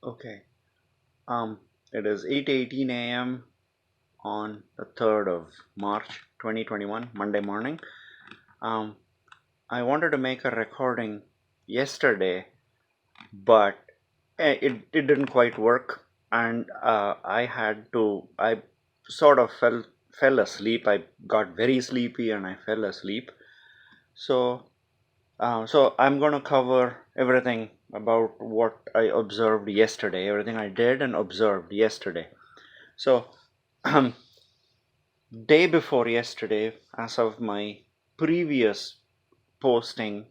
Okay. It is 8:18 a.m. on the 3rd of March 2021, Monday morning. Um, I wanted to make a recording yesterday, but it didn't quite work, and I sort of fell asleep. I got very sleepy and I fell asleep. So so I'm going to cover everything about what I observed yesterday, everything I did and observed yesterday. So, day before yesterday, as of my previous posting,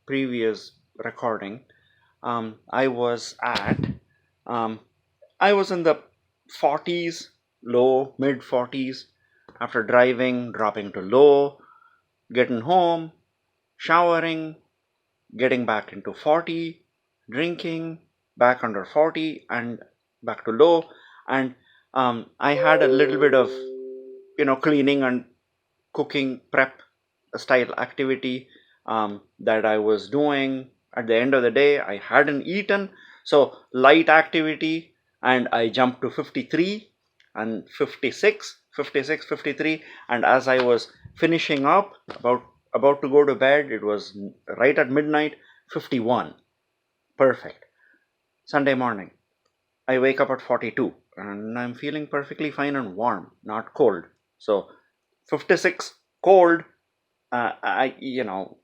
previous recording, I was at, um, I was in the 40s, low, mid 40s, after driving, dropping to low, getting home, showering, getting back into 40, drinking, back under 40, and back to low. And I had a little bit of, cleaning and cooking prep style activity that I was doing. At the end of the day, I hadn't eaten. So, light activity, and I jumped to 53 and 56, 56, 53. And as I was finishing up, about to go to bed, it was right at midnight, 51. Perfect. Sunday morning, I wake up at 42 and I'm feeling perfectly fine and warm, not cold. So 56 cold, I you know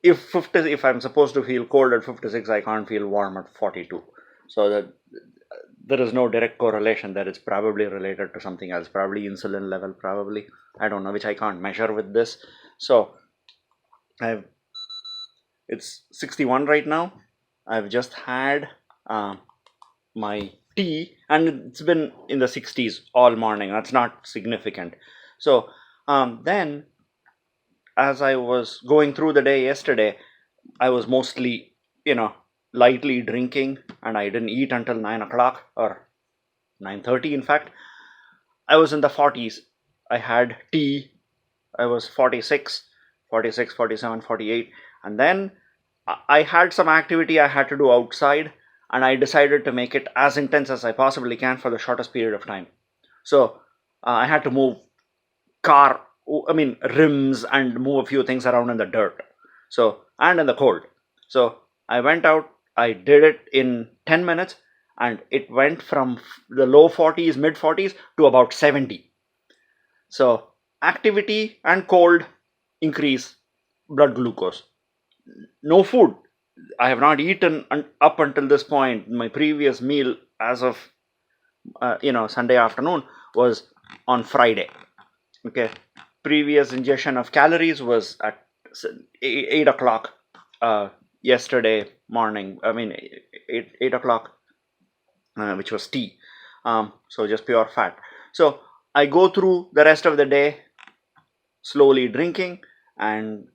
if I'm supposed to feel cold at 56, I can't feel warm at 42. So that there is no direct correlation. That it's probably related to something else, probably insulin level, probably, I don't know, which I can't measure with this. So I've it's 61 right now. I've just had my tea and it's been in the 60s all morning. That's not significant. So then, as I was going through the day yesterday, I was mostly, lightly drinking, and I didn't eat until 9 o'clock or 9:30. In fact, I was in the 40s. I had tea. I was 46, 46, 47, 48. And then I had some activity I had to do outside, and I decided to make it as intense as I possibly can for the shortest period of time. So I had to move car, I mean, rims, and move a few things around in the dirt. So, and in the cold. So I went out, I did it in 10 minutes, and it went from the low 40s, mid 40s to about 70. So, activity and cold increase blood glucose. No food. I have not eaten up until this point. My previous meal, as of Sunday afternoon, was on Friday. Okay, previous ingestion of calories was at 8 o'clock yesterday morning. I mean 8 o'clock, which was tea. So just pure fat. So I go through the rest of the day slowly drinking, and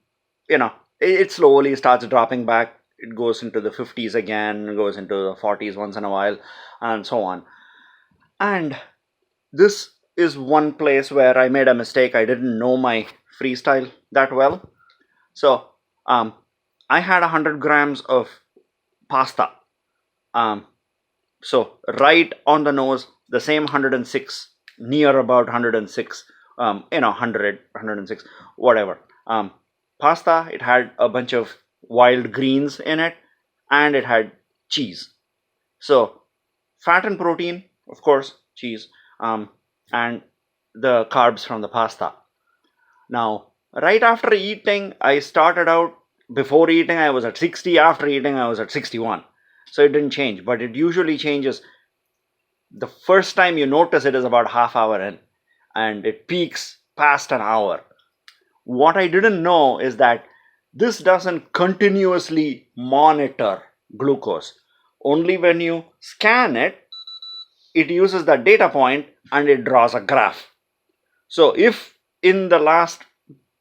it slowly starts dropping back. It goes into the 50s again, goes into the 40s once in a while, and so on. And this is one place where I made a mistake. I didn't know my freestyle that well. So I had 100 grams of pasta. So right on the nose, the same 106, near about 106, 100, 106, whatever. Pasta, it had a bunch of wild greens in it, and it had cheese. So fat and protein, of course, cheese, and the carbs from the pasta. Now, right after eating, I started out, before eating, I was at 60, after eating, I was at 61. So it didn't change, but it usually changes. The first time you notice it is about half hour in, and it peaks past an hour. What I didn't know is that this doesn't continuously monitor glucose. Only when you scan it, it uses that data point and it draws a graph. So if in the last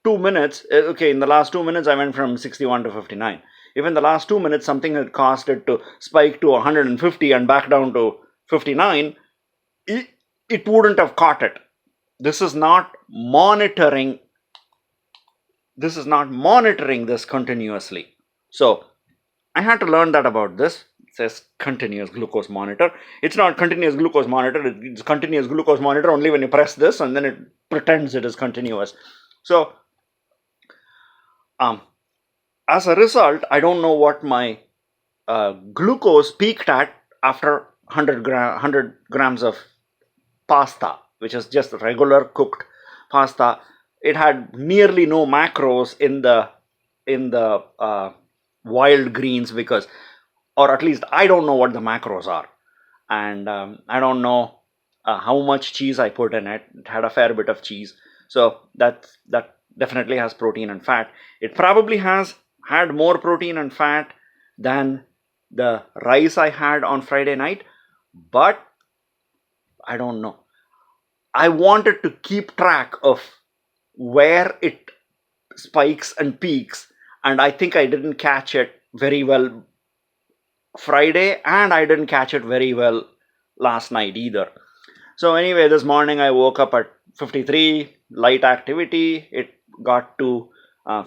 2 minutes, in the last 2 minutes I went from 61 to 59. If in the last 2 minutes something had caused it to spike to 150 and back down to 59, it wouldn't have caught it. This is not monitoring. This continuously. So I had to learn that about this. says continuous glucose monitor. It's not continuous glucose monitor. It's continuous glucose monitor only when you press this, and then it pretends it is continuous. So as a result, I don't know what my glucose peaked at after 100 grams of pasta, which is just regular cooked pasta. It had nearly no macros in the wild greens, because, or at least I don't know what the macros are, and I don't know how much cheese I put in it. It had a fair bit of cheese, so that definitely has protein and fat. It probably had more protein and fat than the rice I had on Friday night, but I don't know. I wanted to keep track of where it spikes and peaks, and I think I didn't catch it very well Friday, and I didn't catch it very well last night either. So anyway, this morning I woke up at 53, light activity. It got to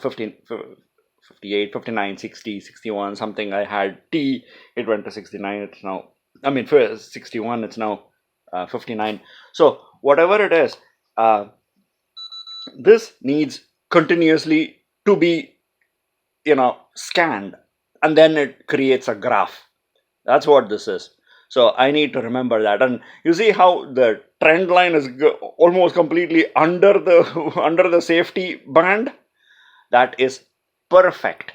15, 58, 59, 60, 61, something. I had tea. It went to 69. It's now, 61. It's now 59. So whatever it is, this needs continuously to be, scanned, and then it creates a graph. That's what this is. So I need to remember that. And you see how the trend line is almost completely under the safety band. That is perfect.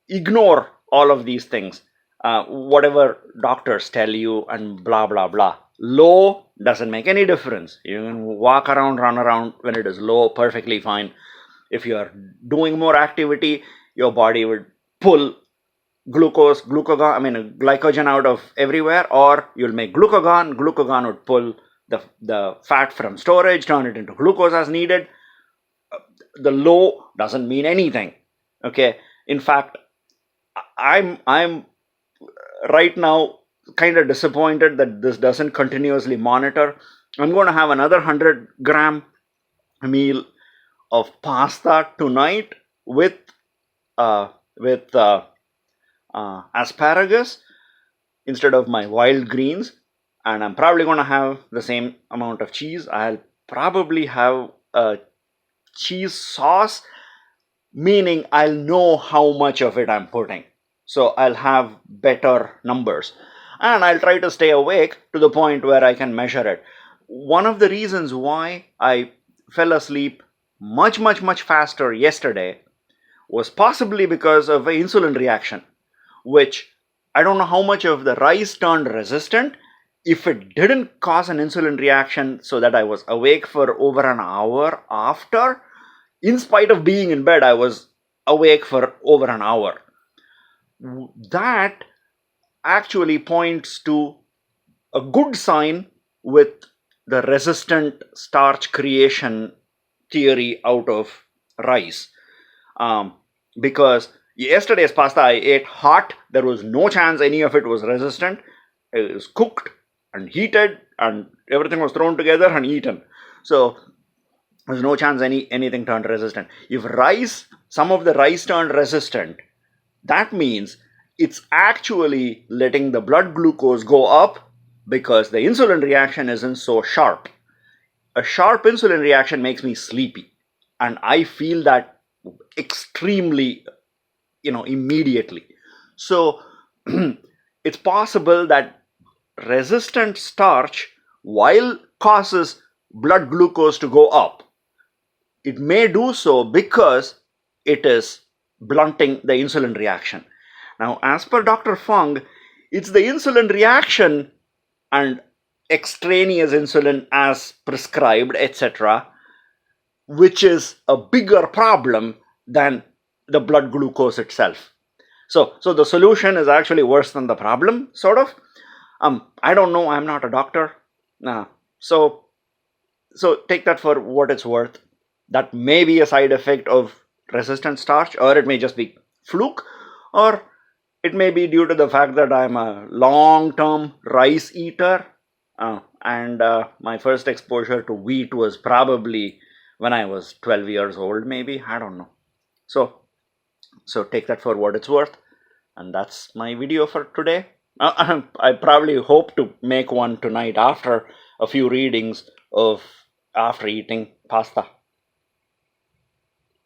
Ignore all of these things, whatever doctors tell you, and blah blah blah. Low doesn't make any difference. You can walk around, run around when it is low, perfectly fine. If you are doing more activity, your body would pull glycogen out of everywhere, or you'll make glucagon. Glucagon would pull the fat from storage, turn it into glucose as needed. The low doesn't mean anything. Okay. In fact, I'm right now kind of disappointed that this doesn't continuously monitor. I'm going to have another 100-gram meal of pasta tonight with asparagus instead of my wild greens, and I'm probably going to have the same amount of cheese. I'll probably have a cheese sauce, meaning I'll know how much of it I'm putting, so I'll have better numbers, and I'll try to stay awake to the point where I can measure it. One of the reasons why I fell asleep much faster yesterday was possibly because of an insulin reaction, which I don't know how much of the rice turned resistant. If it didn't cause an insulin reaction so that I was awake for over an hour after, in spite of being in bed, I was awake for over an hour. That actually points to a good sign with the resistant starch creation theory out of rice. Because yesterday's pasta I ate hot. There was no chance any of it was resistant. It was cooked and heated, and everything was thrown together and eaten. So there's no chance anything turned resistant. If some of the rice turned resistant, that means it's actually letting the blood glucose go up because the insulin reaction isn't so sharp. A sharp insulin reaction makes me sleepy, and I feel that extremely, immediately. So it's possible that resistant starch, while causes blood glucose to go up, it may do so because it is blunting the insulin reaction. Now, as per Dr. Fung, it's the insulin reaction and extraneous insulin as prescribed, etc., which is a bigger problem than the blood glucose itself. So the solution is actually worse than the problem, sort of. I don't know. I'm not a doctor. So take that for what it's worth. That may be a side effect of resistant starch, or it may just be fluke, or it may be due to the fact that I'm a long-term rice eater, and my first exposure to wheat was probably when I was 12 years old, maybe. I don't know. So take that for what it's worth. And that's my video for today. I probably hope to make one tonight after a few readings of after eating pasta.